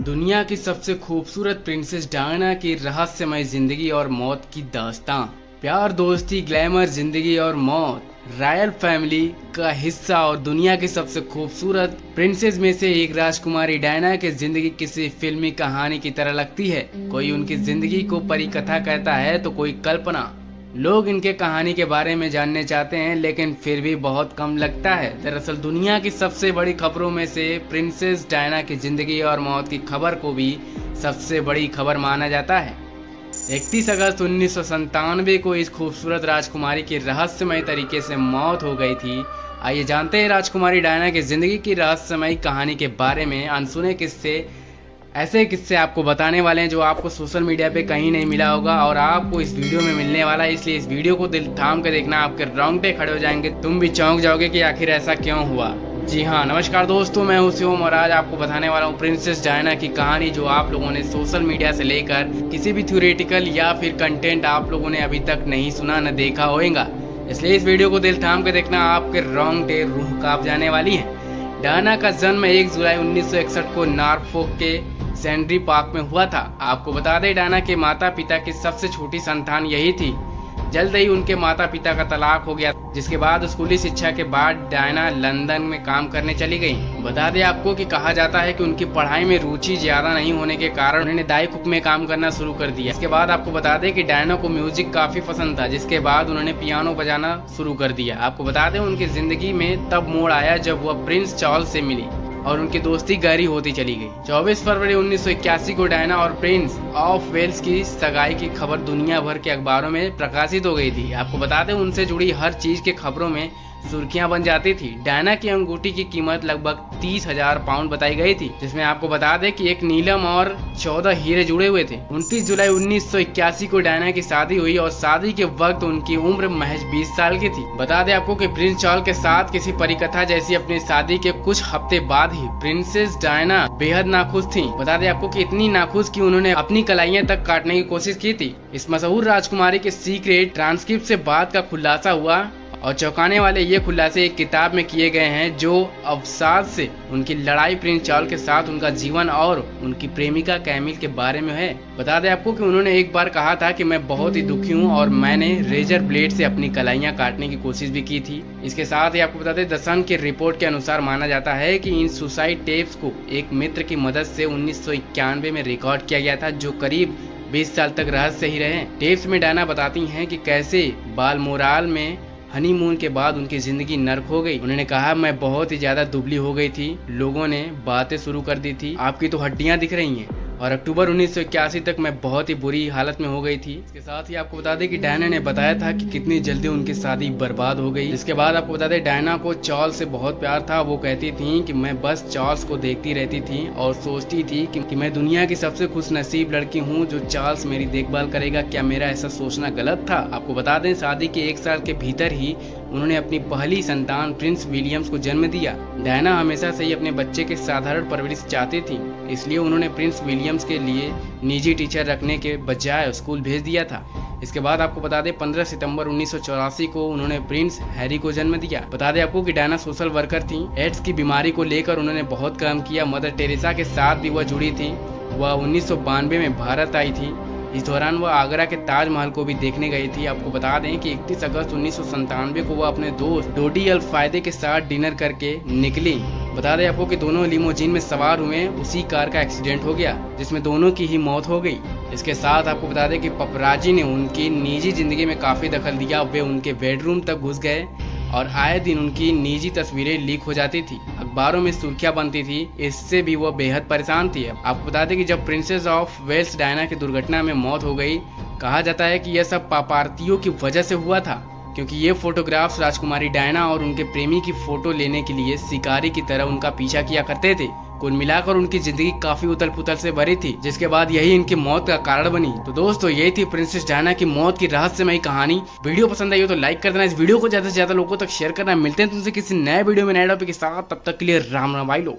दुनिया की सबसे खूबसूरत प्रिंसेस डायना की रहस्यमय जिंदगी और मौत की दास्तां। प्यार, दोस्ती, ग्लैमर, जिंदगी और मौत, रॉयल फैमिली का हिस्सा और दुनिया की सबसे खूबसूरत प्रिंसेस में से एक राजकुमारी डायना की जिंदगी किसी फिल्मी कहानी की तरह लगती है। कोई उनकी जिंदगी को परी कथा कहता है तो कोई कल्पना। लोग इनके कहानी के बारे में जानने चाहते हैं, लेकिन फिर भी बहुत कम लगता है। दरअसल दुनिया की सबसे बड़ी खबरों में से प्रिंसेस डायना की जिंदगी और मौत की खबर को भी सबसे बड़ी खबर माना जाता है। 31 अगस्त 1997 को इस खूबसूरत राजकुमारी की रहस्यमय तरीके से मौत हो गई थी। आइए जानते हैं राजकुमारी डायना की जिंदगी की रहस्यमय कहानी के बारे में। अनसुने किस्से, ऐसे किस्से आपको बताने वाले हैं जो आपको सोशल मीडिया पे कहीं नहीं मिला होगा और आपको इस वीडियो में मिलने वाला है। इसलिए इस वीडियो को दिल थाम कर देखना, आपके रोंगटे खड़े हो जाएंगे, तुम भी चौंक जाओगे कि आखिर ऐसा क्यों हुआ। जी हाँ, नमस्कार दोस्तों, मैं हूँ शिवम और आज आपको बताने वाला हूँ प्रिंसेस डायना की कहानी, जो आप लोगों ने सोशल मीडिया से लेकर किसी भी थ्योरेटिकल या फिर कंटेंट आप लोगों ने अभी तक नहीं सुना न देखा होगा। इसलिए इस वीडियो को दिल थाम कर देखना, आपके रोंगटे रूह कांप जाने वाली है। डायना का जन्म 1 जुलाई 1961 को नॉरफोक के सेंड्री पार्क में हुआ था। आपको बता दें, डायना के माता पिता की सबसे छोटी संतान यही थी। जल्द ही उनके माता पिता का तलाक हो गया, जिसके बाद स्कूली शिक्षा के बाद डायना लंदन में काम करने चली गई। बता दें आपको कि कहा जाता है कि उनकी पढ़ाई में रुचि ज्यादा नहीं होने के कारण उन्होंने दाई कुक में काम करना शुरू कर दिया। इसके बाद आपको बता दें कि डायना को म्यूजिक काफी पसंद था, जिसके बाद उन्होंने पियानो बजाना शुरू कर दिया। आपको बता दें, उनकी जिंदगी में तब मोड़ आया जब वह प्रिंस चार्ल्स से मिली और उनकी दोस्ती गहरी होती चली गई। 24 फरवरी 1981 को डायना और प्रिंस ऑफ वेल्स की सगाई की खबर दुनिया भर के अखबारों में प्रकाशित हो गई थी। आपको बता दें, उनसे जुड़ी हर चीज के खबरों में सुर्खियां बन जाती थी। डायना की अंगूठी की कीमत लगभग 30,000 पाउंड बताई गई थी, जिसमें आपको बता दें कि एक नीलम और 14 हीरे जुड़े हुए थे। 29 जुलाई 1981 को डायना की शादी हुई और शादी के वक्त उनकी उम्र महज 20 साल की थी। बता दें आपको कि प्रिंस चार्ल्स के साथ किसी परिकथा जैसी अपनी शादी के कुछ हफ्ते बाद ही प्रिंसेस डायना बेहद नाखुश थी। बता दें आपको कि इतनी नाखुश कि उन्होंने अपनी कलाइयां तक काटने की कोशिश की थी। इस मशहूर राजकुमारी के सीक्रेट ट्रांसक्रिप्ट से बात का खुलासा हुआ और चौंकाने वाले ये खुलासे एक किताब में किए गए हैं, जो अवसाद से उनकी लड़ाई प्रिंस चार्ल्स के साथ, उनका जीवन और उनकी प्रेमिका कैमिल के बारे में है। बता दें आपको कि उन्होंने एक बार कहा था कि मैं बहुत ही दुखी हूँ और मैंने रेजर ब्लेड से अपनी कलाइयां काटने की कोशिश भी की थी। इसके साथ ही आपको बता दें, द सन की रिपोर्ट के अनुसार माना जाता है कि इन सुसाइड टेप्स को एक मित्र की मदद से 1991 में रिकॉर्ड किया गया था, जो करीब 20 साल तक रहस्य ही रहे। टेप्स में डायना बताती हैं कि कैसे बालमोराल में हनीमून के बाद उनकी जिंदगी नर्क हो गई। उन्होंने कहा, मैं बहुत ही ज्यादा दुबली हो गई थी, लोगों ने बातें शुरू कर दी थी, आपकी तो हड्डियां दिख रही हैं, और अक्टूबर 1981 तक मैं बहुत ही बुरी हालत में हो गई थी। इसके साथ ही आपको बता दें कि डायना ने बताया था कि कितनी जल्दी उनकी शादी बर्बाद हो गई। इसके बाद आपको बता दें, डायना को चार्ल्स से बहुत प्यार था। वो कहती थी कि मैं बस चार्ल्स को देखती रहती थी और सोचती थी कि मैं दुनिया की सबसे खुशनसीब लड़की हूँ जो चार्ल्स मेरी देखभाल करेगा। क्या मेरा ऐसा सोचना गलत था? आपको बता दें, शादी के 1 साल के भीतर ही उन्होंने अपनी पहली संतान प्रिंस विलियम्स को जन्म दिया। डायना हमेशा से ही अपने बच्चे के साधारण परवरिश चाहती थी, इसलिए उन्होंने प्रिंस विलियम्स के लिए निजी टीचर रखने के बजाय स्कूल भेज दिया था। इसके बाद आपको बता दें, 15 सितंबर 1984 को उन्होंने प्रिंस हैरी को जन्म दिया। बता दें आपको कि डायना सोशल वर्कर थी। एड्स की बीमारी को लेकर उन्होंने बहुत काम किया। मदर टेरेसा के साथ भी वह जुड़ी थी। वह 1992 में भारत आई थी। इस दौरान वह आगरा के ताजमहल को भी देखने गई थी। आपको बता दें कि 31 अगस्त 1997 को वह अपने दोस्त डोडी अल-फायदे के साथ डिनर करके निकली। बता दें आपको कि दोनों लिमोजिन में सवार हुए, उसी कार का एक्सीडेंट हो गया जिसमें दोनों की ही मौत हो गई। इसके साथ आपको बता दें कि पपराजी ने उनकी निजी जिंदगी में काफी दखल दिया। वे उनके बेडरूम तक घुस गए और आए दिन उनकी निजी तस्वीरें लीक हो जाती थी, अखबारों में सुर्खियां बनती थी। इससे भी वह बेहद परेशान थी। आपको बता दें कि जब प्रिंसेस ऑफ वेल्स डायना की दुर्घटना में मौत हो गई, कहा जाता है कि यह सब पापार्थियों की वजह से हुआ था, क्योंकि ये फोटोग्राफ्स राजकुमारी डायना और उनके प्रेमी की फोटो लेने के लिए शिकारी की तरह उनका पीछा किया करते थे। कुल मिलाकर उनकी जिंदगी काफी उथल पुथल से भरी थी, जिसके बाद यही इनकी मौत का कारण बनी। तो दोस्तों, यही थी प्रिंसेस डायना की मौत की रहस्यमयी कहानी। वीडियो पसंद आई हो तो लाइक कर देना, इस वीडियो को ज्यादा से ज्यादा लोगों तक शेयर करना। मिलते हैं तुमसे किसी नए वीडियो में नए टॉपिक के साथ, तब तक के लिए राम राम भाई लोग।